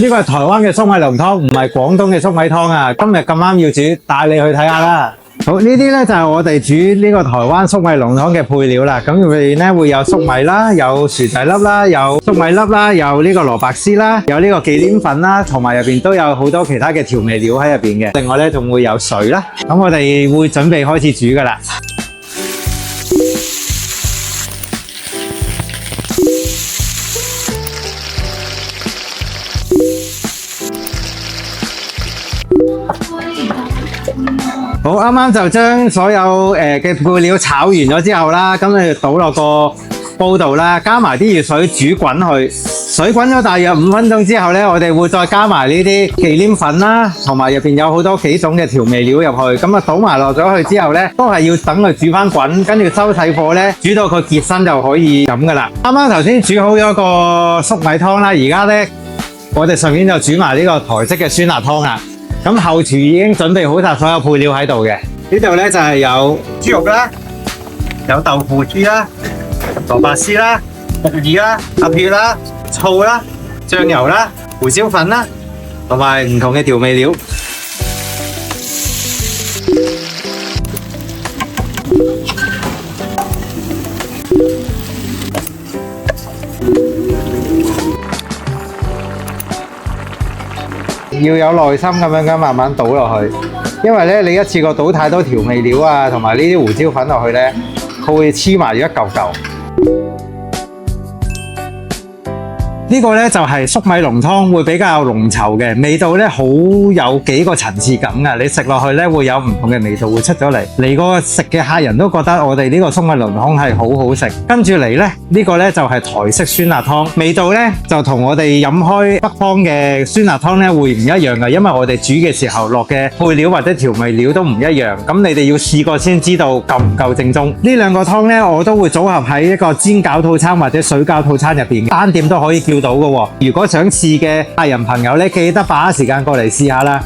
呢個係台灣嘅粟米濃湯，唔係廣東嘅粟米湯啊！今日咁啱要煮，帶你去睇下啦。好，呢啲咧就係我哋煮呢個台灣粟米濃湯嘅配料啦。咁入面咧會有粟米啦，有薯仔粒啦，有粟米粒啦，有呢個蘿蔔絲啦，有呢個忌廉粉啦，同埋入邊都有好多其他嘅調味料喺入邊嘅。另外咧仲會有水啦。咁我哋會準備開始煮噶啦。好，啱啱就將所有嘅配料炒完咗之後啦，咁你倒落個煲度啦，加埋啲熱水煮滾去，水滾咗大約5分鐘之後咧，我哋會再加埋呢啲忌廉粉啦，同埋入邊有好多幾種嘅調味料入去，咁啊倒埋落咗去之後咧，都係要等佢煮翻滾，跟住收細火咧，煮到佢結身就可以飲噶啦。啱啱頭先煮好咗個粟米湯啦，而家咧我哋順便就煮埋呢個台式嘅酸辣湯啦。咁後廚已經準備好晒所有配料喺度嘅，呢度咧就係有豬肉啦，有豆腐絲啦、蘿蔔絲啦、木耳啦、鴨血啦、醋啦、醬油啦、胡椒粉啦，同埋唔同嘅調味料。要有耐心咁樣慢慢倒落去，因為咧你一次過倒太多調味料啊，同埋呢啲胡椒粉落去咧，佢會黐埋咗一嚿嚿。呢個咧就係粟米濃湯，會比較濃稠嘅味道咧，好有幾個層次感噶。你食落去咧會有唔同嘅味道會出咗嚟。嚟過食嘅客人都覺得我哋呢個粟米濃湯係好好食。跟住嚟咧，呢個咧就係台式酸辣湯，味道咧就同我哋飲開北方嘅酸辣湯咧會唔一樣嘅，因為我哋煮嘅時候落嘅配料或者調味料都唔一樣。咁你哋要試過先知道夠唔夠正宗。呢兩個湯咧我都會組合喺一個煎餃套餐或者水餃套餐入邊，單點都可以叫到嘅喎。如果想試嘅客人朋友咧，記得把握時間過嚟試下啦。